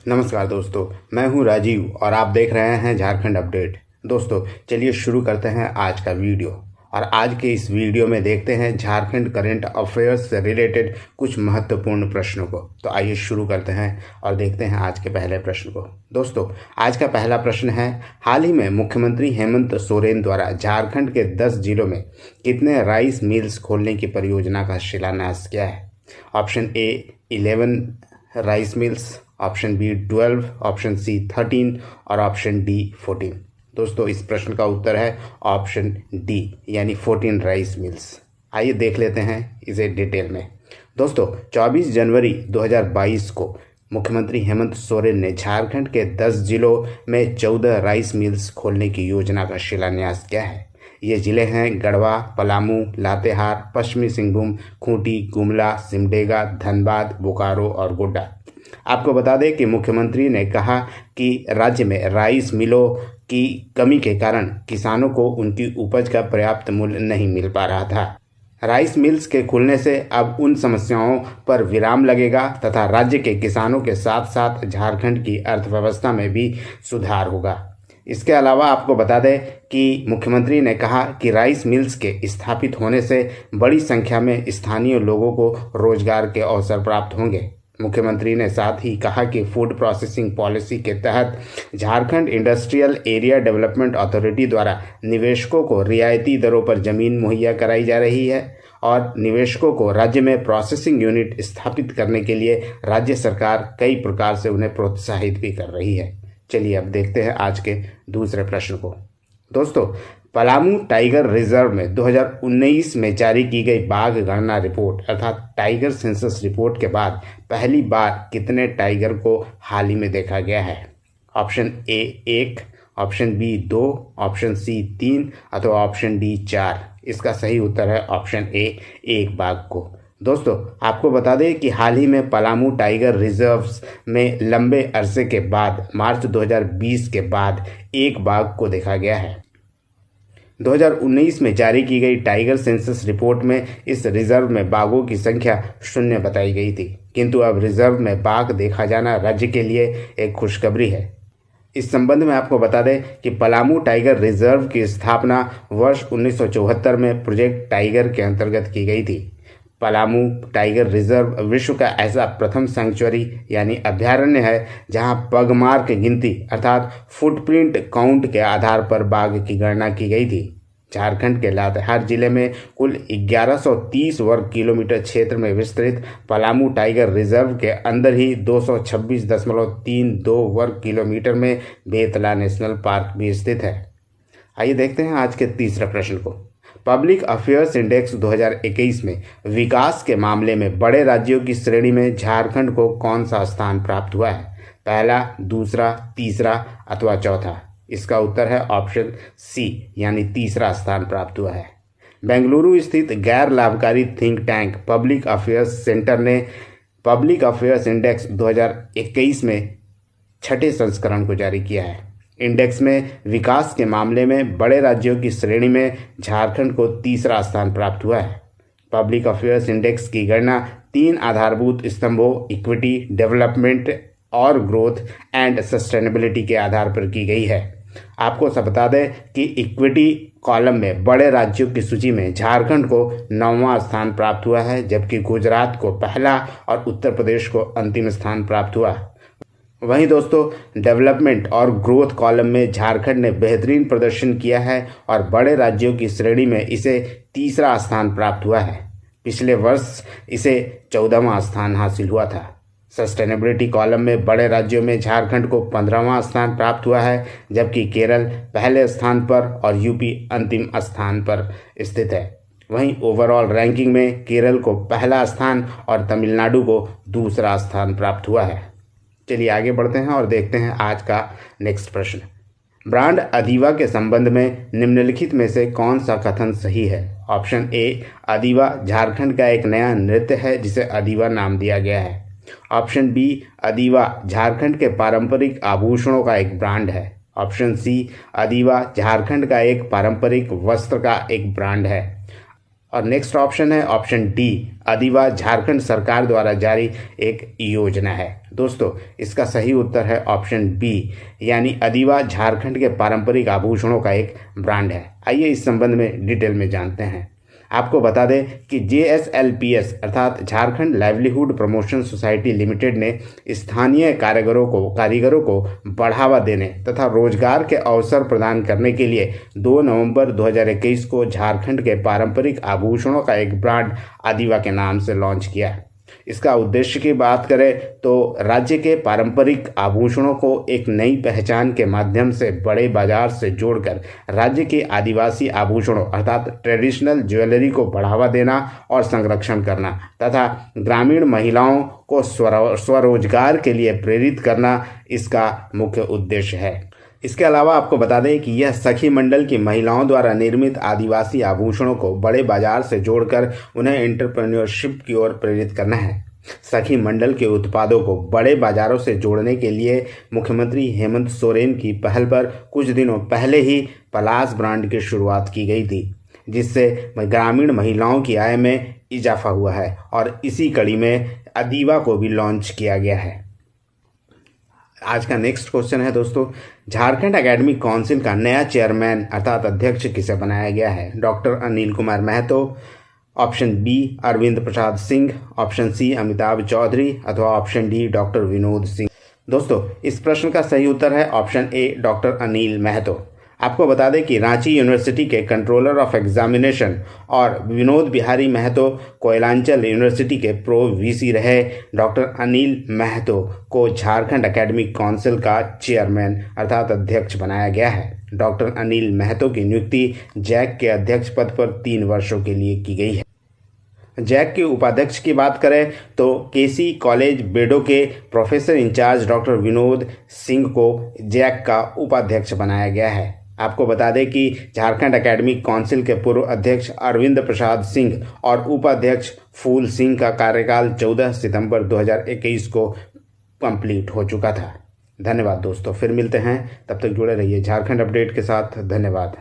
नमस्कार दोस्तों, मैं हूं राजीव और आप देख रहे हैं झारखंड अपडेट। दोस्तों चलिए शुरू करते हैं आज का वीडियो। और आज के इस वीडियो में देखते हैं झारखंड करंट अफेयर्स से रिलेटेड कुछ महत्वपूर्ण प्रश्नों को। तो आइए शुरू करते हैं और देखते हैं आज के पहले प्रश्न को। दोस्तों आज का पहला प्रश्न है, हाल ही में मुख्यमंत्री हेमंत सोरेन द्वारा झारखंड के 10 जिलों में कितने राइस मिल्स खोलने की परियोजना का शिलान्यास किया है? Option A 11 rice mills, option B 12, option C 13 और ऑप्शन डी 14। दोस्तों इस प्रश्न का उत्तर है ऑप्शन डी यानी 14 राइस मिल्स। आइए देख लेते हैं इसे डिटेल में। दोस्तों 24 जनवरी 2022 को मुख्यमंत्री हेमंत सोरेन ने झारखंड के 10 जिलों में 14 राइस मिल्स खोलने की योजना का शिलान्यास किया है। ये जिले हैं गढ़वा, पलामू, लातेहार, पश्चिमी सिंहभूम, खूंटी, गुमला, सिमडेगा, धनबाद, बोकारो और गोड्डा। आपको बता दें कि मुख्यमंत्री ने कहा कि राज्य में राइस मिलों की कमी के कारण किसानों को उनकी उपज का पर्याप्त मूल्य नहीं मिल पा रहा था। राइस मिल्स के खुलने से अब उन समस्याओं पर विराम लगेगा तथा राज्य के किसानों के साथ साथ झारखंड की अर्थव्यवस्था में भी सुधार होगा। इसके अलावा आपको बता दें कि मुख्यमंत्री ने कहा कि राइस मिल्स के स्थापित होने से बड़ी संख्या में स्थानीय लोगों को रोजगार के अवसर प्राप्त होंगे। मुख्यमंत्री ने साथ ही कहा कि फूड प्रोसेसिंग पॉलिसी के तहत Jharkhand industrial area development authority द्वारा निवेशकों को रियायती दरों पर जमीन मुहैया कराई जा रही है और निवेशकों को राज्य में प्रोसेसिंग यूनिट स्थापित करने के लिए राज्य सरकार कई प्रकार से उन्हें प्रोत्साहित भी कर रही है। चलिए अब देखते हैं आज के दूसरे प्रश्न को। दोस्तों पलामू टाइगर रिजर्व में 2019 में जारी की गई बाघ गणना रिपोर्ट अर्थात टाइगर सेंसस रिपोर्ट के बाद पहली बार कितने टाइगर को हाल ही में देखा गया है? Option A 1, option B 2, option C 3 अथवा ऑप्शन डी 4। इसका सही उत्तर है ऑप्शन ए 1 बाघ को। दोस्तों आपको बता दें कि हाल ही में पलामू टाइगर रिजर्व्स में लंबे अरसे के बाद मार्च 2020 के बाद एक बाघ को देखा गया है। 2019 में जारी की गई टाइगर सेंसस रिपोर्ट में इस रिजर्व में बाघों की संख्या 0 बताई गई थी, किंतु अब रिजर्व में बाघ देखा जाना राज्य के लिए एक खुशखबरी है। इस संबंध में आपको बता दें कि पलामू टाइगर रिजर्व की स्थापना वर्ष 1974 में प्रोजेक्ट टाइगर के अंतर्गत की गई थी। पलामू टाइगर रिजर्व विश्व का ऐसा प्रथम सैंक्चुअरी यानी अभयारण्य है जहां पगमार्क गिनती अर्थात फुटप्रिंट काउंट के आधार पर बाघ की गणना की गई थी। झारखंड के लातेहार जिले में कुल 1130 वर्ग किलोमीटर क्षेत्र में विस्तृत पलामू टाइगर रिजर्व के अंदर ही 226.32 वर्ग किलोमीटर में बेतला नेशनल पार्क भी स्थित है। आइए देखते हैं आज के तीसरे प्रश्न को। पब्लिक अफेयर्स इंडेक्स 2021 में विकास के मामले में बड़े राज्यों की श्रेणी में झारखंड को कौन सा स्थान प्राप्त हुआ है? पहला, दूसरा, तीसरा अथवा चौथा? इसका उत्तर है ऑप्शन सी यानी तीसरा स्थान प्राप्त हुआ है। बेंगलुरु स्थित गैर लाभकारी think tank public affairs centre ने पब्लिक अफेयर्स इंडेक्स 2021 में 6ठे संस्करण को जारी किया है। इंडेक्स में विकास के मामले में बड़े राज्यों की श्रेणी में झारखंड को तीसरा स्थान प्राप्त हुआ है। पब्लिक अफेयर्स इंडेक्स की गणना 3 आधारभूत स्तंभों इक्विटी, डेवलपमेंट और ग्रोथ एंड सस्टेनेबिलिटी के आधार पर की गई है। आपको सब बता दें कि इक्विटी कॉलम में बड़े राज्यों की सूची में झारखंड को 9वां स्थान प्राप्त हुआ है, जबकि गुजरात को पहला और उत्तर प्रदेश को अंतिम स्थान प्राप्त हुआ। वहीं दोस्तों डेवलपमेंट और ग्रोथ कॉलम में झारखंड ने बेहतरीन प्रदर्शन किया है और बड़े राज्यों की श्रेणी में इसे तीसरा स्थान प्राप्त हुआ है। पिछले वर्ष इसे 14वां स्थान हासिल हुआ था। सस्टेनेबिलिटी कॉलम में बड़े राज्यों में झारखंड को 15वां स्थान प्राप्त हुआ है, जबकि केरल पहले स्थान पर और यूपी अंतिम स्थान पर स्थित है। वहीं ओवरऑल रैंकिंग में केरल को पहला स्थान और तमिलनाडु को दूसरा स्थान प्राप्त हुआ है। चलिए आगे बढ़ते हैं और देखते हैं आज का नेक्स्ट प्रश्न। ब्रांड अदीवा के संबंध में निम्नलिखित में से कौन सा कथन सही है? ऑप्शन ए, अदीवा झारखंड का एक नया नृत्य है जिसे अदीवा नाम दिया गया है। ऑप्शन बी, अदीवा झारखंड के पारंपरिक आभूषणों का एक ब्रांड है। ऑप्शन सी, अदीवा झारखंड का एक पारंपरिक वस्त्र का एक ब्रांड है। और नेक्स्ट ऑप्शन है ऑप्शन डी, अधिवा झारखंड सरकार द्वारा जारी एक योजना है। दोस्तों इसका सही उत्तर है ऑप्शन बी, यानी अधिवा झारखंड के पारंपरिक आभूषणों का एक ब्रांड है। आइए इस संबंध में डिटेल में जानते हैं। आपको बता दें कि JSLPS अर्थात Jharkhand livelihood promotion society limited ने स्थानीय कारीगरों को बढ़ावा देने तथा रोजगार के अवसर प्रदान करने के लिए 2 नवंबर 2021 को झारखंड के पारंपरिक आभूषणों का एक ब्रांड अधिवा के नाम से लॉन्च किया। इसका उद्देश्य की बात करें तो राज्य के पारंपरिक आभूषणों को एक नई पहचान के माध्यम से बड़े बाजार से जोड़कर राज्य के आदिवासी आभूषणों अर्थात ट्रेडिशनल ज्वेलरी को बढ़ावा देना और संरक्षण करना तथा ग्रामीण महिलाओं को स्वरोजगार के लिए प्रेरित करना इसका मुख्य उद्देश्य है। इसके अलावा आपको बता दें कि यह सखी मंडल की महिलाओं द्वारा निर्मित आदिवासी आभूषणों को बड़े बाजार से जोड़कर उन्हें एंटरप्रेन्योरशिप की ओर प्रेरित करना है। सखी मंडल के उत्पादों को बड़े बाजारों से जोड़ने के लिए मुख्यमंत्री हेमंत सोरेन की पहल पर कुछ दिनों पहले ही पलाश ब्रांड की शुरुआत की गई थी, जिससे ग्रामीण महिलाओं की आय में इजाफा हुआ है और इसी कड़ी में अधिवा को भी लॉन्च किया गया है। आज का नेक्स्ट क्वेश्चन है दोस्तों, झारखंड एकेडमिक काउंसिल का नया चेयरमैन अर्थात अध्यक्ष किसे बनाया गया है? Doctor Anil Kumar Mahato, option B Arvind Prasad Singh, option C Amitabh Chaudhary अथवा option D doctor Vinod Singh. दोस्तों इस प्रश्न का सही उत्तर है option A doctor Anil Mahato. आपको बता दें कि रांची यूनिवर्सिटी के कंट्रोलर ऑफ एग्जामिनेशन और विनोद बिहारी महतो कोयलांचल यूनिवर्सिटी के प्रो वीसी रहे। डॉक्टर अनिल महतो को झारखंड एकेडमिक काउंसिल का चेयरमैन अर्थात अध्यक्ष बनाया गया है। डॉक्टर अनिल महतो की नियुक्ति जैक के अध्यक्ष पद पर 3 वर्षों के लिए की गई है। जैक के उपाध्यक्ष की बात करें तो केसी कॉलेज बेडो के professor incharge doctor Vinod Singh को जैक का उपाध्यक्ष बनाया गया है। आपको बता दें कि झारखंड एकेडमिक काउंसिल के पूर्व अध्यक्ष अरविंद प्रसाद सिंह और उपाध्यक्ष फूल सिंह का कार्यकाल 14 सितंबर 2021 को कंप्लीट हो चुका था। धन्यवाद दोस्तों, फिर मिलते हैं, तब तक जुड़े रहिए झारखंड अपडेट के साथ। धन्यवाद।